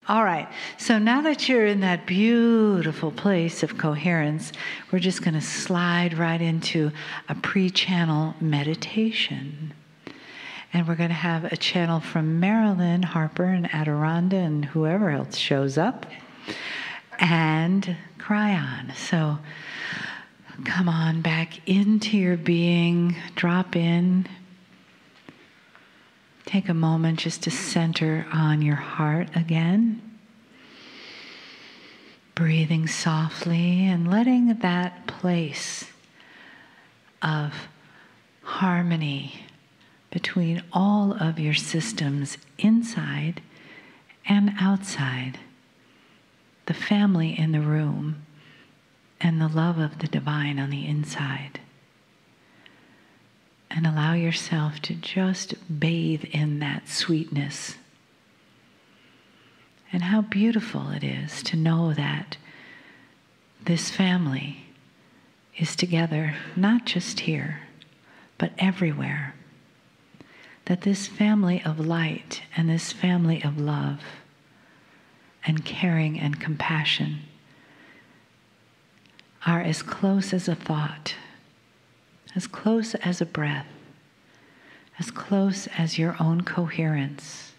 All right, so now that you're in that beautiful place of coherence, we're just going to slide right into a pre-channel meditation. And we're going to have a channel from Marilyn, Harper, and Adironnda, and whoever else shows up, and Kryon. So come on back into your being, drop in. Take a moment just to center on your heart again. Breathing softly and letting that place of harmony between all of your systems inside and outside, the family in the room, and the love of the divine on the inside. And allow yourself to just bathe in that sweetness. And how beautiful it is to know that this family is together, not just here, but everywhere. That this family of light and this family of love and caring and compassion are as close as a thought, as close as a breath, as close as your own coherence.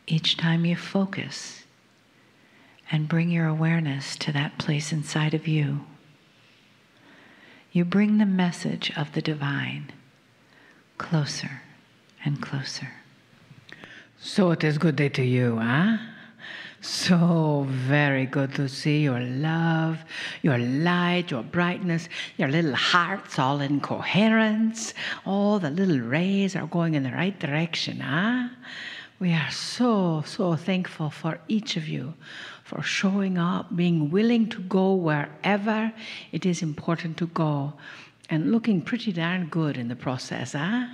Each time you focus and bring your awareness to that place inside of you, you bring the message of the divine closer and closer. So it is good day to you, huh? So very good to see your love, your light, your brightness, your little hearts all in coherence. All the little rays are going in the right direction, huh? We are so thankful for each of you for showing up, being willing to go wherever it is important to go, and looking pretty darn good in the process, huh?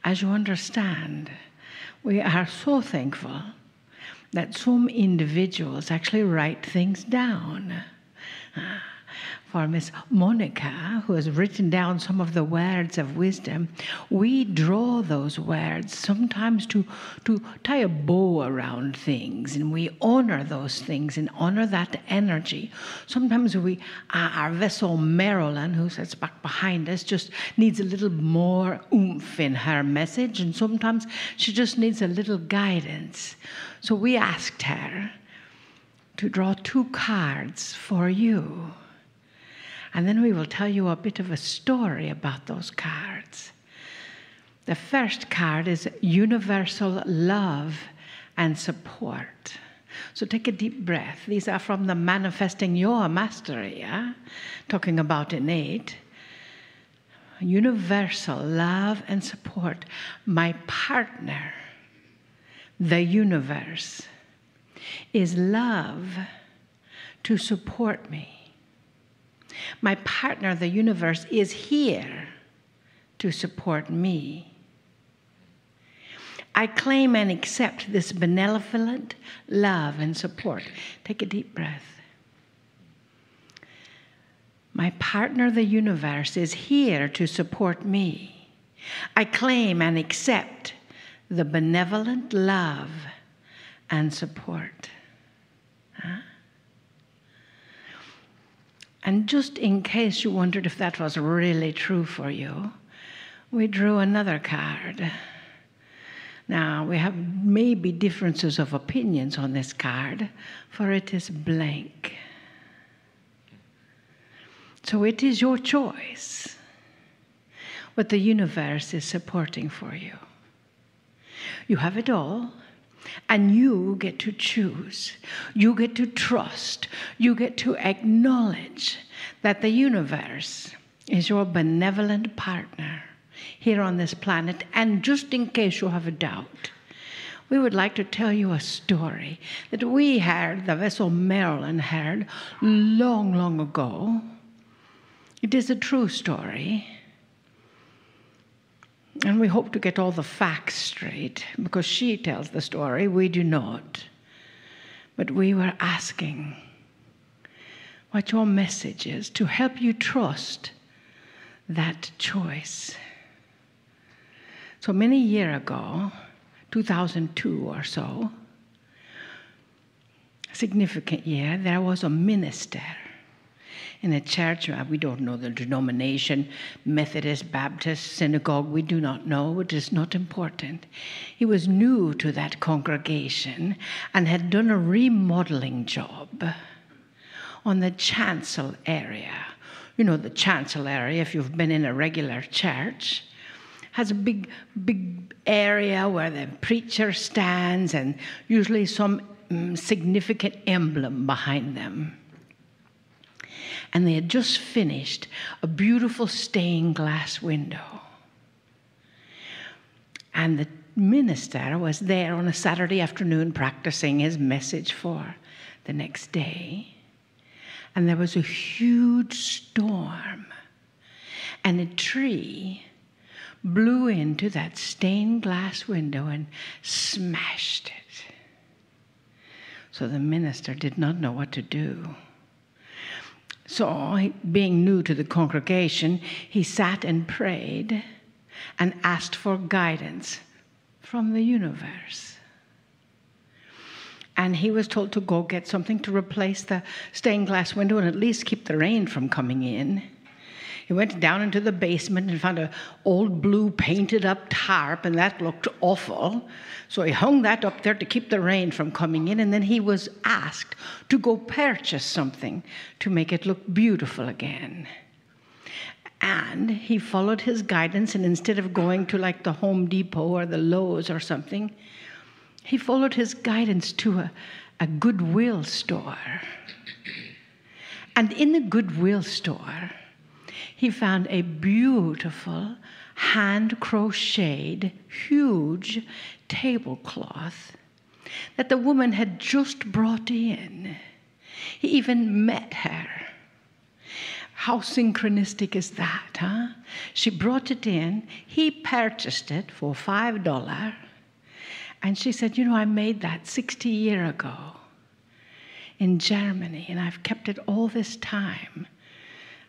As you understand, we are so thankful that some individuals actually write things down. For Miss Monica, who has written down some of the words of wisdom, we draw those words sometimes to tie a bow around things, and we honor those things and honor that energy. Sometimes our vessel Marilyn, who sits back behind us, just needs a little more oomph in her message, and sometimes she just needs a little guidance. So we asked her to draw 2 cards for you. And then we will tell you a bit of a story about those cards. The first card is universal love and support. So take a deep breath. These are from the Manifesting Your Mastery, talking about innate. Universal love and support. My partner, the universe, is love to support me. My partner, the universe, is here to support me. I claim and accept this benevolent love and support. Take a deep breath. My partner, the universe, is here to support me. I claim and accept the benevolent love and support. And just in case you wondered if that was really true for you, we drew another card. Now, we have maybe differences of opinions on this card, for it is blank. So it is your choice what the universe is supporting for you. You have it all. And you get to choose. You get to trust. You get to acknowledge that the universe is your benevolent partner here on this planet. And just in case you have a doubt, we would like to tell you a story that we heard, the vessel Marilyn heard, long ago. It is a true story. And we hope to get all the facts straight, because she tells the story, we do not. But we were asking what your message is to help you trust that choice. So many years ago, 2002 or so, significant year, there was a minister in a church. We don't know the denomination, Methodist, Baptist, synagogue, we do not know. It is not important. He was new to that congregation and had done a remodeling job on the chancel area. You know, the chancel area, if you've been in a regular church, has a big area where the preacher stands and usually some significant emblem behind them. And they had just finished a beautiful stained glass window. And the minister was there on a Saturday afternoon practicing his message for the next day. And there was a huge storm. And a tree blew into that stained glass window and smashed it. So the minister did not know what to do. So, being new to the congregation, he sat and prayed and asked for guidance from the universe. And he was told to go get something to replace the stained glass window and at least keep the rain from coming in. He went down into the basement and found an old blue painted up tarp, and that looked awful. So he hung that up there to keep the rain from coming in, and then he was asked to go purchase something to make it look beautiful again. And he followed his guidance, and instead of going to like the Home Depot or the Lowe's or something, he followed his guidance to a Goodwill store. And in the Goodwill store, he found a beautiful, hand-crocheted, huge tablecloth that the woman had just brought in. He even met her. How synchronistic is that, huh? She brought it in. He purchased it for $5. And she said, you know, I made that 60 years ago in Germany, and I've kept it all this time.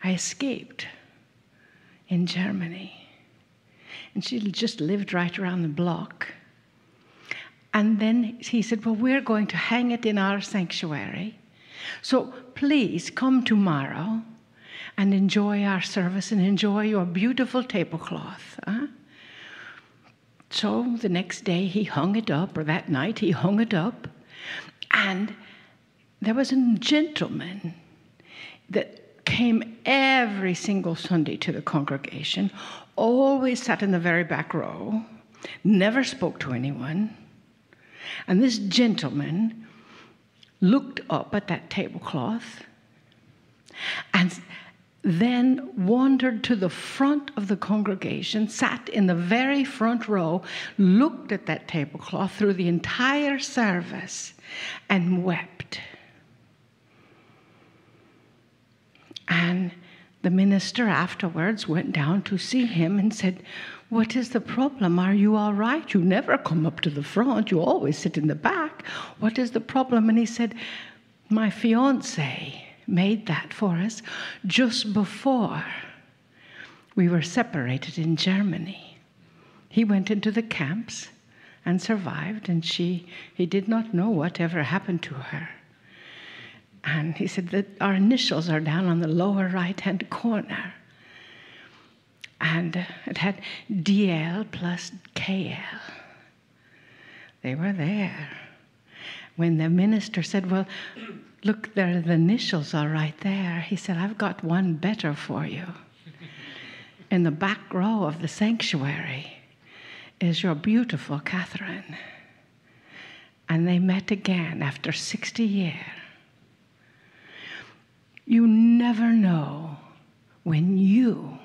I escaped in Germany. And she just lived right around the block. And then he said, well, we're going to hang it in our sanctuary. So please come tomorrow and enjoy our service and enjoy your beautiful tablecloth. Huh? So the next day he hung it up, or that night he hung it up. And there was a gentleman that came every single Sunday to the congregation, always sat in the very back row, never spoke to anyone. And this gentleman looked up at that tablecloth and then wandered to the front of the congregation, sat in the very front row, looked at that tablecloth through the entire service, and wept. And the minister afterwards went down to see him and said, what is the problem? Are you all right? You never come up to the front. You always sit in the back. What is the problem? And he said, my fiancé made that for us just before we were separated in Germany. He went into the camps and survived, and he did not know whatever happened to her. And he said that our initials are down on the lower right-hand corner. And it had DL plus KL. They were there. When the minister said, well, look, the initials are right there. He said, I've got one better for you. In the back row of the sanctuary is your beautiful Catherine. And they met again after 60 years. You never know when you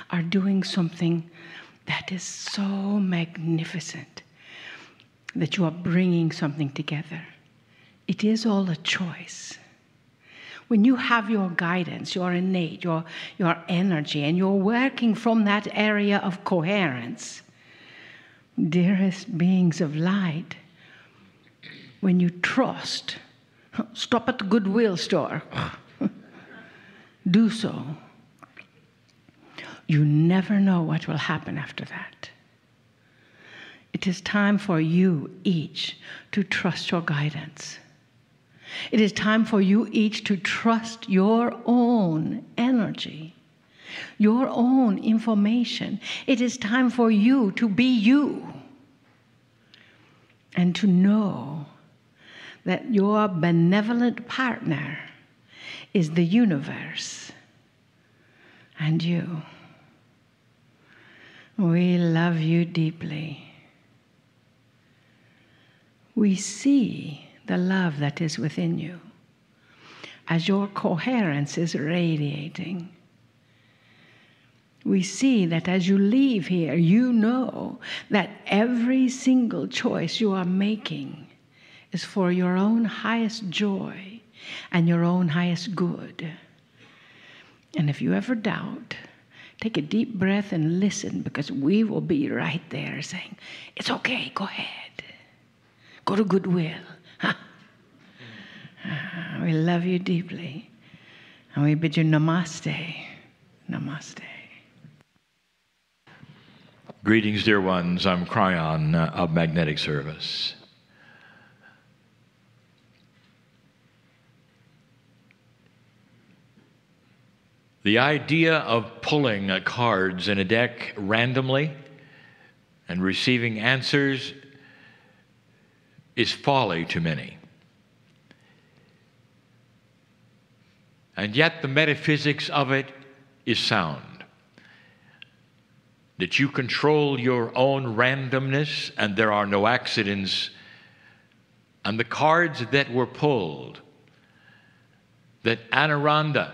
are doing something that is so magnificent, that you are bringing something together. It is all a choice. When you have your guidance, your innate, your energy, and you're working from that area of coherence, dearest beings of light, when you trust, stop at the Goodwill store. Do so. You never know what will happen after that. It is time for you each to trust your guidance. It is time for you each to trust your own energy, your own information. It is time for you to be you and to know that your benevolent partner is the universe and you. We love you deeply. We see the love that is within you as your coherence is radiating. We see that as you leave here, you know that every single choice you are making is for your own highest joy and your own highest good. And if you ever doubt, take a deep breath and listen, because we will be right there saying, it's okay, go ahead. Go to Goodwill. Huh? We love you deeply. And we bid you namaste. Namaste. Greetings, dear ones. I'm Kryon of Magnetic Service. The idea of pulling cards in a deck randomly and receiving answers is folly to many. And yet the metaphysics of it is sound. That you control your own randomness and there are no accidents. And the cards that were pulled, that Adironnda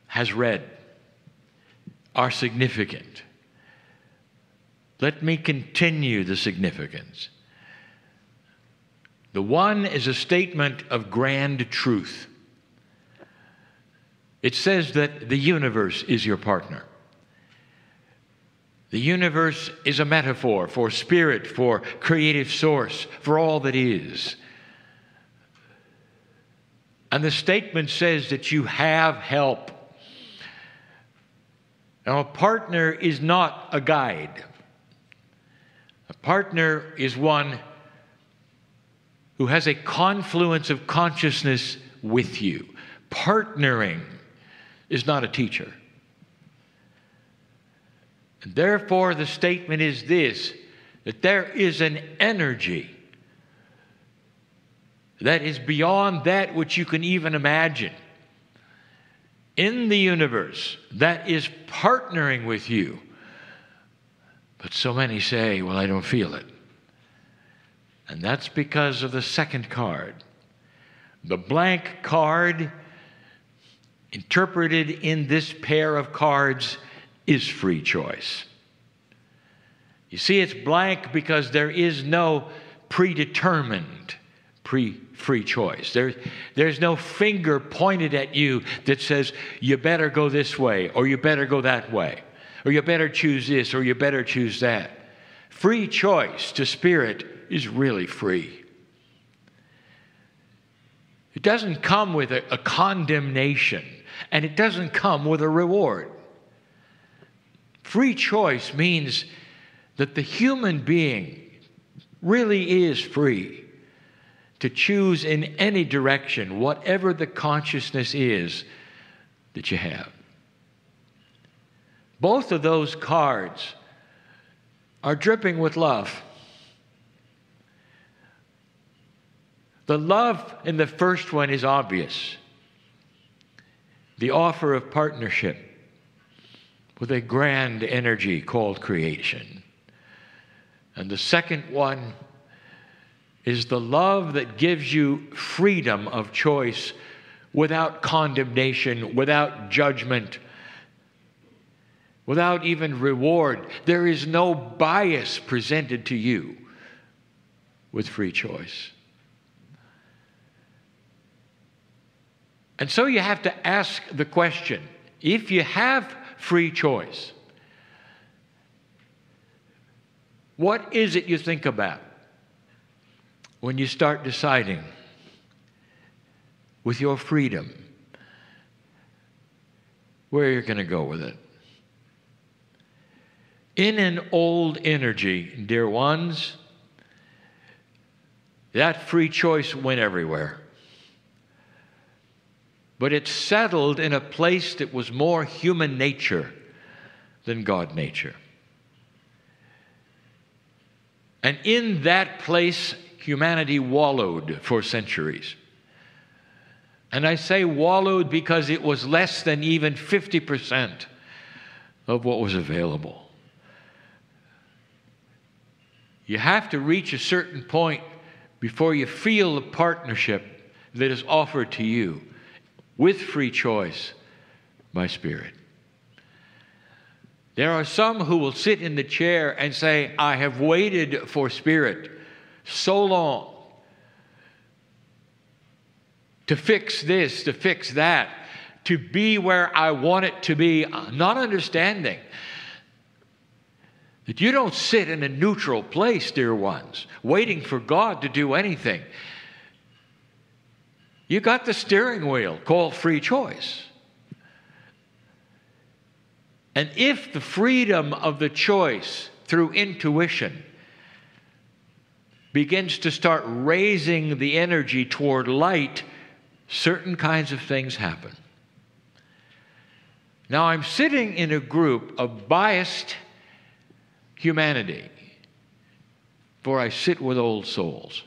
has read, are significant. Let me continue the significance. The one is a statement of grand truth. It says that the universe is your partner. The universe is a metaphor for spirit, for creative source, for all that is. And the statement says that you have help. Now, a partner is not a guide. A partner is one who has a confluence of consciousness with you. Partnering is not a teacher. And therefore, the statement is this, that there is an energy that is beyond that which you can even imagine in the universe that is partnering with you. But so many say, well, I don't feel it. And that's because of the second card. The blank card, interpreted in this pair of cards, is free choice. You see, it's blank because there is no predetermined free choice. There's no finger pointed at you that says, you better go this way, or you better go that way, or you better choose this, or you better choose that. Free choice to spirit is really free. It doesn't come with a condemnation, and it doesn't come with a reward. Free choice means that the human being really is free to choose in any direction, whatever the consciousness is that you have. Both of those cards are dripping with love. The love in the first one is obvious. The offer of partnership with a grand energy called creation. And the second one is the love that gives you freedom of choice without condemnation, without judgment, without even reward. There is no bias presented to you with free choice. And so you have to ask the question, if you have free choice, what is it you think about when you start deciding with your freedom where you're going to go with it? In an old energy, dear ones, that free choice went everywhere. but it settled in a place that was more human nature than God nature. And in that place, humanity wallowed for centuries. And I say wallowed because it was less than even 50% of what was available. You have to reach a certain point before you feel the partnership that is offered to you with free choice by Spirit. There are some who will sit in the chair and say, I have waited for Spirit so long to fix this, to fix that, to be where I want it to be, not understanding that you don't sit in a neutral place, dear ones, waiting for God to do anything. You got the steering wheel called free choice. And if the freedom of the choice through intuition begins to start raising the energy toward light, certain kinds of things happen. Now, I'm sitting in a group of biased humanity, for I sit with old souls.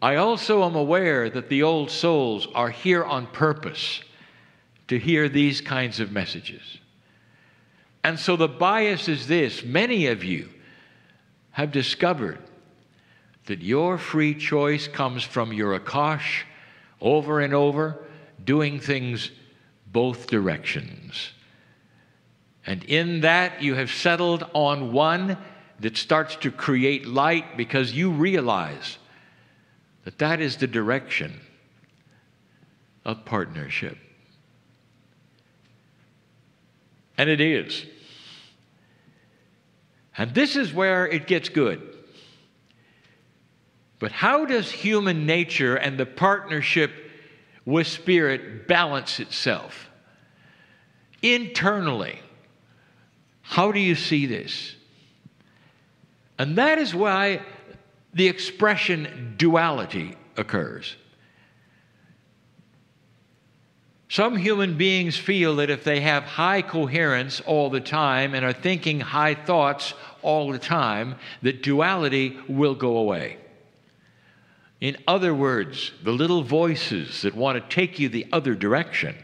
I also am aware that the old souls are here on purpose to hear these kinds of messages. And so the bias is this: many of you have discovered that your free choice comes from your Akash over and over, doing things both directions. And in that you have settled on one that starts to create light because you realize that that is the direction of partnership. And it is. And this is where it gets good. But how does human nature and the partnership with Spirit balance itself? Internally, how do you see this? And that is why the expression duality occurs. Some human beings feel that if they have high coherence all the time and are thinking high thoughts all the time, that duality will go away. In other words, the little voices that want to take you the other direction,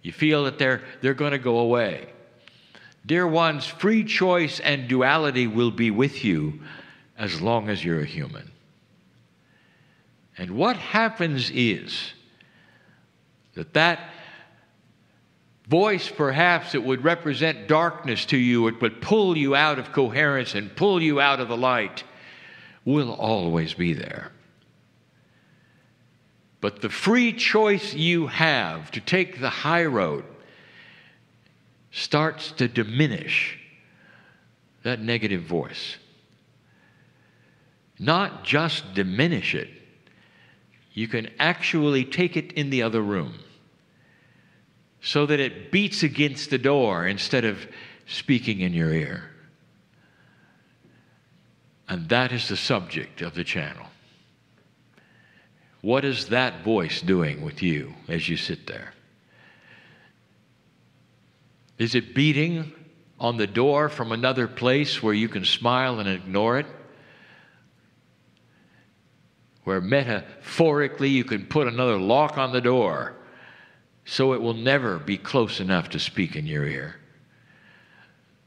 you feel that they're going to go away. Dear ones, free choice and duality will be with you as long as you're a human. And what happens is that voice perhaps that would represent darkness to you, it would pull you out of coherence and pull you out of the light, will always be there. But the free choice you have to take the high road starts to diminish that negative voice. Not just diminish it, you can actually take it in the other room so that it beats against the door instead of speaking in your ear. And that is the subject of the channel. What is that voice doing with you as you sit there? Is it beating on the door from another place where you can smile and ignore it? Where metaphorically you can put another lock on the door so it will never be close enough to speak in your ear?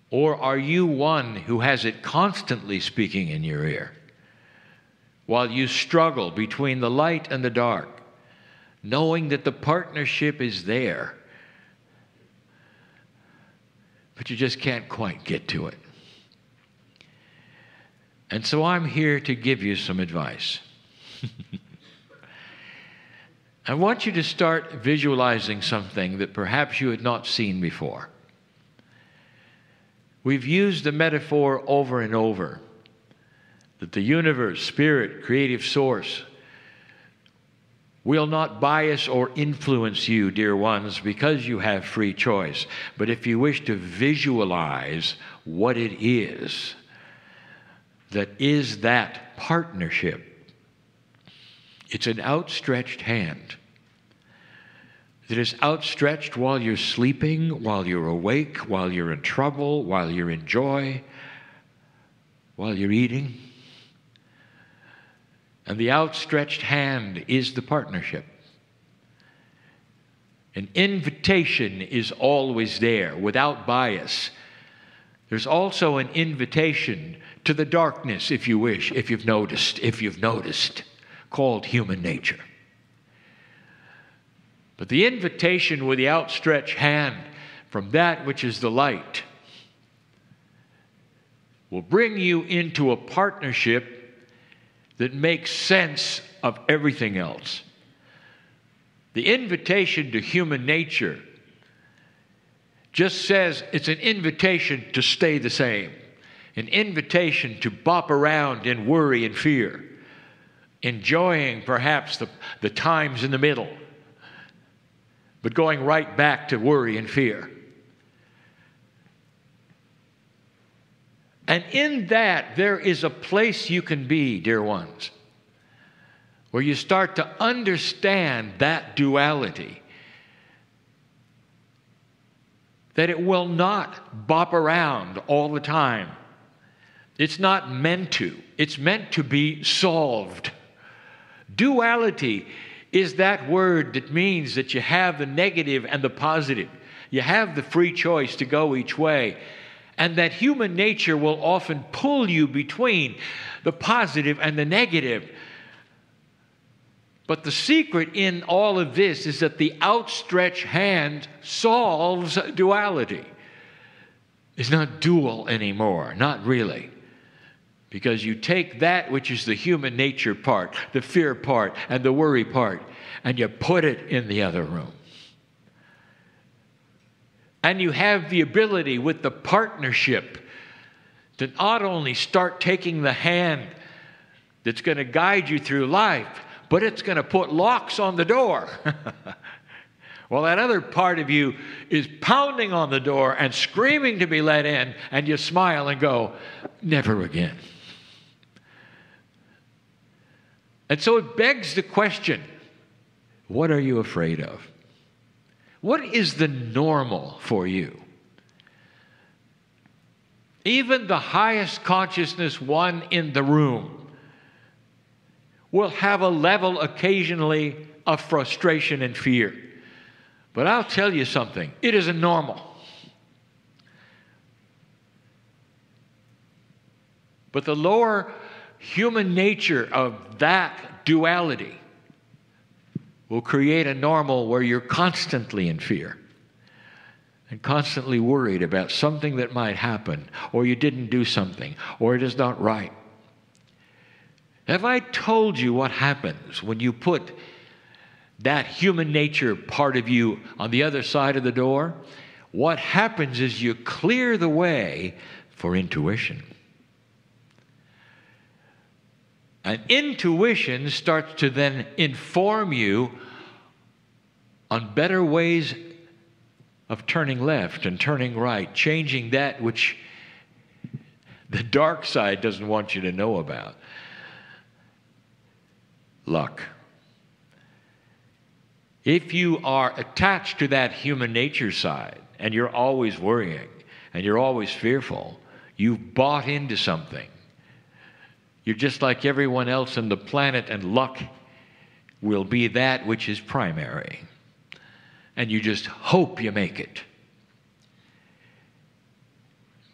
Or are you one who has it constantly speaking in your ear while you struggle between the light and the dark, knowing that the partnership is there, but you just can't quite get to it? And so I'm here to give you some advice. I want you to start visualizing something that perhaps you had not seen before. We've used the metaphor over and over that the universe, spirit, creative source will not bias or influence you, dear ones, because you have free choice. But if you wish to visualize what it is that partnership, It's an outstretched hand that is outstretched while you're sleeping, while you're awake, while you're in trouble, while you're in joy, while you're eating. And the outstretched hand is the partnership. An invitation is always there, without bias. There's also an invitation to the darkness, if you wish, if you've noticed, called human nature. But the invitation with the outstretched hand from that which is the light will bring you into a partnership that makes sense of everything else. The invitation to human nature just says it's an invitation to stay the same, an invitation to bop around in worry and fear, enjoying perhaps the times in the middle, but going right back to worry and fear. And in that, there is a place you can be, dear ones, where you start to understand that duality, that it will not bop around all the time. It's not meant to. It's meant to be solved. Duality is that word that means that you have the negative and the positive. You have the free choice to go each way. And that human nature will often pull you between the positive and the negative. But the secret in all of this is that the outstretched hand solves duality. It's not dual anymore, not really. Because you take that which is the human nature part, the fear part, and the worry part, and you put it in the other room. And you have the ability with the partnership to not only start taking the hand that's going to guide you through life, but it's going to put locks on the door. Well, that other part of you is pounding on the door and screaming to be let in, and you smile and go, never again. And so it begs the question, what are you afraid of? What is the normal for you? Even the highest consciousness one in the room will have a level occasionally of frustration and fear. But I'll tell you something, it isn't normal. But the lower human nature of that duality will create a normal where you're constantly in fear and constantly worried about something that might happen, or you didn't do something, or it is not right. Have I told you what happens when you put that human nature part of you on the other side of the door? What happens is you clear the way for intuition. And intuition starts to then inform you on better ways of turning left and turning right, changing that which the dark side doesn't want you to know about. Luck. If you are attached to that human nature side and you're always worrying and you're always fearful, you've bought into something. You're just like everyone else on the planet, and luck will be that which is primary. And you just hope you make it.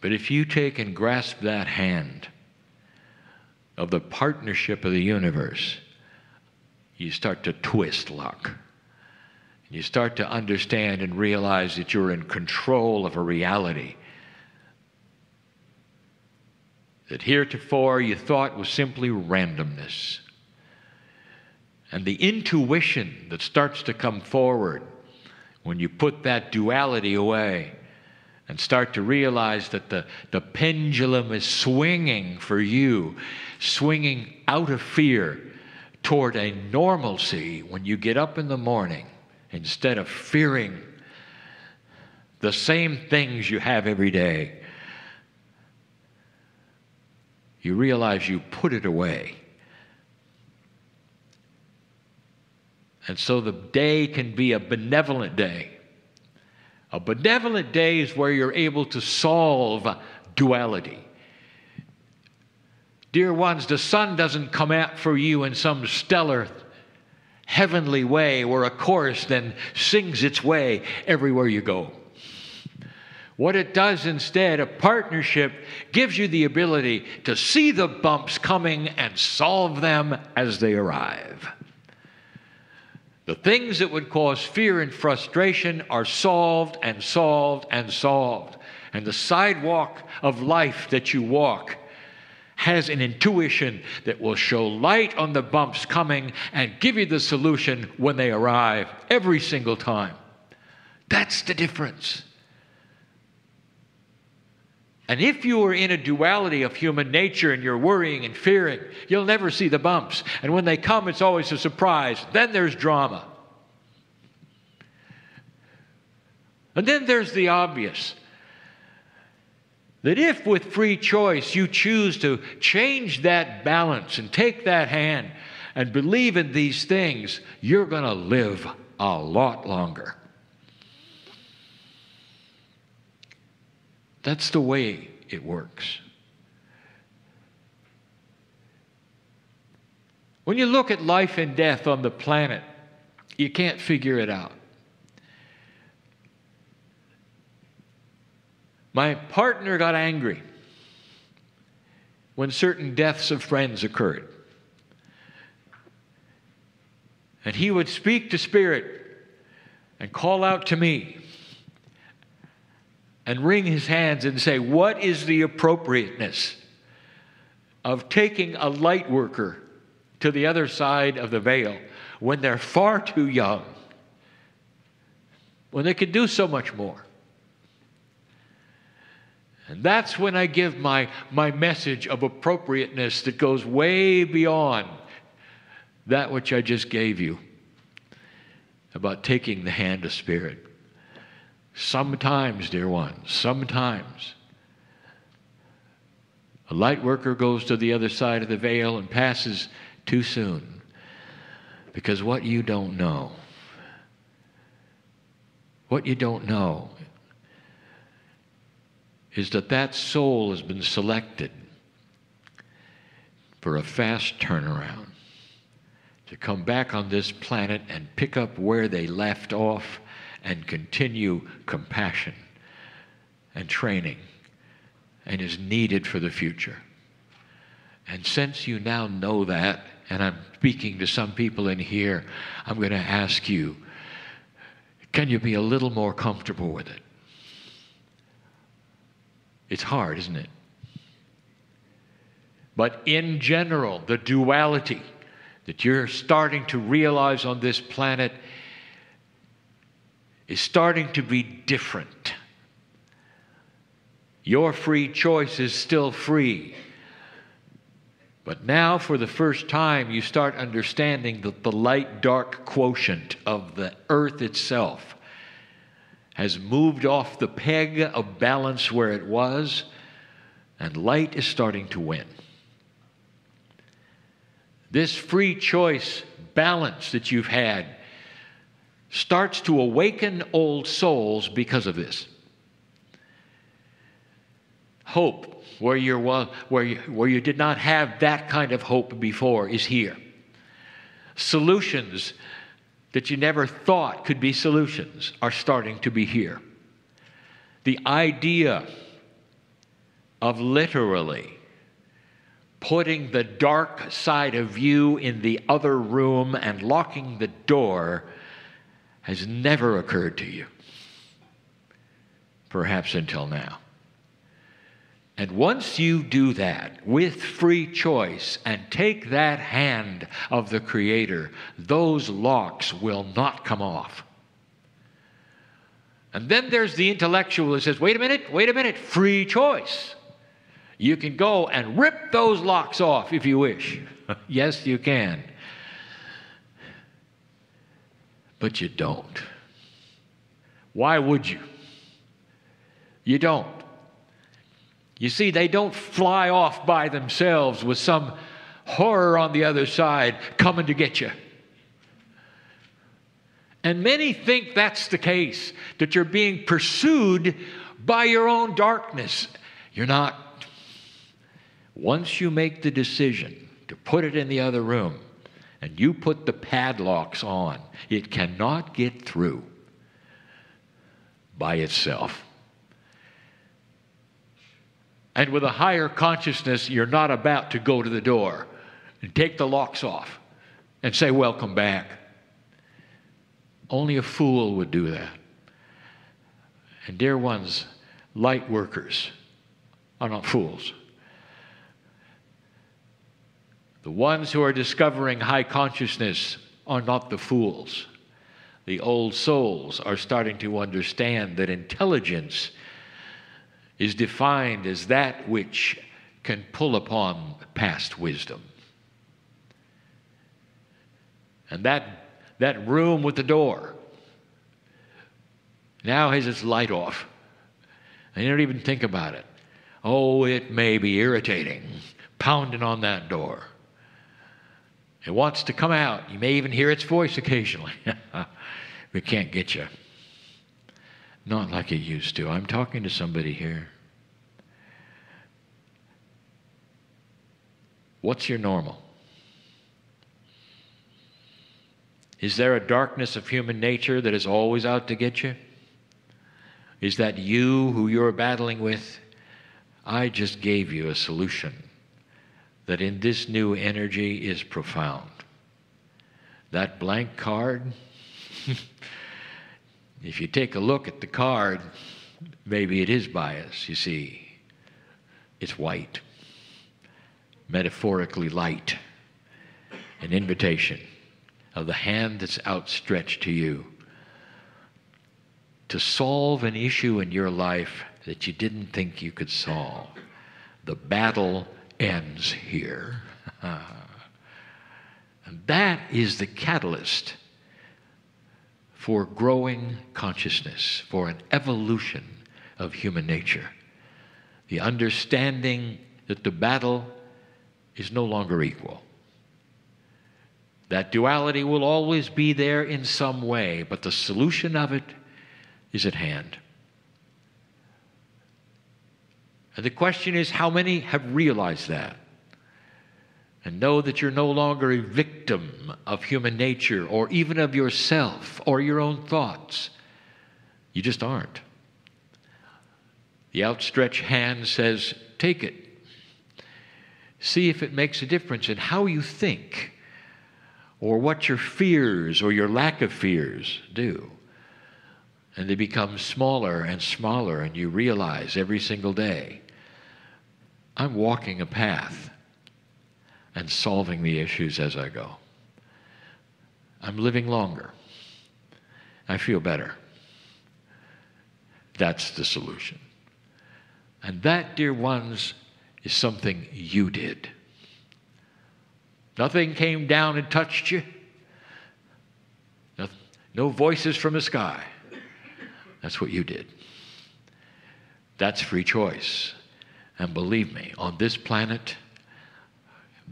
But if you take and grasp that hand of the partnership of the universe, you start to twist luck. You start to understand and realize that you're in control of a reality that heretofore you thought was simply randomness. And the intuition that starts to come forward when you put that duality away and start to realize that the pendulum is swinging for you, swinging out of fear toward a normalcy when you get up in the morning, instead of fearing the same things you have every day. You realize you put it away. And so the day can be a benevolent day. A benevolent day is where you're able to solve duality. Dear ones, the sun doesn't come out for you in some stellar, heavenly way where a chorus then sings its way everywhere you go. What it does instead, a partnership gives you the ability to see the bumps coming and solve them as they arrive. The things that would cause fear and frustration are solved and solved and solved. And the sidewalk of life that you walk has an intuition that will show light on the bumps coming and give you the solution when they arrive every single time. That's the difference. And if you are in a duality of human nature and you're worrying and fearing, you'll never see the bumps. And when they come, it's always a surprise. Then there's drama. And then there's the obvious. That if with free choice you choose to change that balance and take that hand and believe in these things, you're going to live a lot longer. That's the way it works. When you look at life and death on the planet, you can't figure it out. My partner got angry when certain deaths of friends occurred. And he would speak to spirit and call out to me and wring his hands and say, what is the appropriateness of taking a light worker to the other side of the veil when they're far too young, when they could do so much more? And that's when I give my message of appropriateness that goes way beyond that which I just gave you about taking the hand of spirit. Sometimes, dear ones, sometimes a light worker goes to the other side of the veil and passes too soon. Because what you don't know is that soul has been selected for a fast turnaround, to come back on this planet and pick up where they left off and continue compassion and training, and is needed for the future. And since you now know that, and I'm speaking to some people in here, I'm going to ask you, can you be a little more comfortable with it? It's hard, isn't it? But in general, the duality that you're starting to realize on this planet is starting to be different. Your free choice is still free. But now, for the first time, you start understanding that the light-dark quotient of the earth itself has moved off the peg of balance where it was, and light is starting to win. This free choice balance that you've had starts to awaken old souls because of this. Hope, where you did not have that kind of hope before, is here. Solutions that you never thought could be solutions are starting to be here. The idea of literally putting the dark side of you in the other room and locking the door has never occurred to you, perhaps until now. And once you do that with free choice and take that hand of the Creator, those locks will not come off. And then there's the intellectual that says, wait a minute, free choice. You can go and rip those locks off if you wish. Yes, you can. But you don't. Why would you? You don't. You see, they don't fly off by themselves with some horror on the other side coming to get you. And many think that's the case, that you're being pursued by your own darkness. You're not. Once you make the decision to put it in the other room and you put the padlocks on, it cannot get through by itself. And with a higher consciousness, you're not about to go to the door and take the locks off and say, welcome back. Only a fool would do that. And dear ones, light workers are not fools. The ones who are discovering high consciousness are not the fools. The old souls are starting to understand that intelligence is defined as that which can pull upon past wisdom. And that room with the door now has its light off. And you don't even think about it. Oh, it may be irritating, pounding on that door. It wants to come out. You may even hear its voice occasionally. We can't get you. Not like it used to. I'm talking to somebody here. What's your normal? Is there a darkness of human nature that is always out to get you? Is that you who you're battling with? I just gave you a solution that in this new energy is profound. That blank card, if you take a look at the card, maybe it is bias, you see. It's white, metaphorically light, an invitation of the hand that's outstretched to you to solve an issue in your life that you didn't think you could solve. The battle ends here. And that is the catalyst for growing consciousness, for an evolution of human nature. The understanding that the battle is no longer equal. That duality will always be there in some way, but the solution of it is at hand. And the question is, how many have realized that and know that you're no longer a victim of human nature or even of yourself or your own thoughts? You just aren't. The outstretched hand says, take it. See if it makes a difference in how you think or what your fears or your lack of fears do. And they become smaller and smaller, and you realize every single day, I'm walking a path and solving the issues as I go. I'm living longer. I feel better. That's the solution. And that, dear ones, is something you did. Nothing came down and touched you. No voices from the sky. That's what you did. That's free choice. And believe me, on this planet,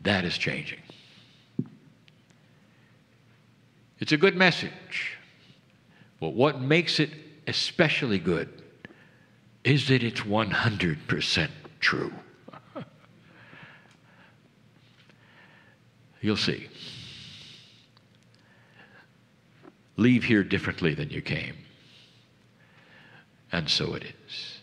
that is changing. It's a good message. But what makes it especially good is that it's 100% true. You'll see. Leave here differently than you came. And so it is.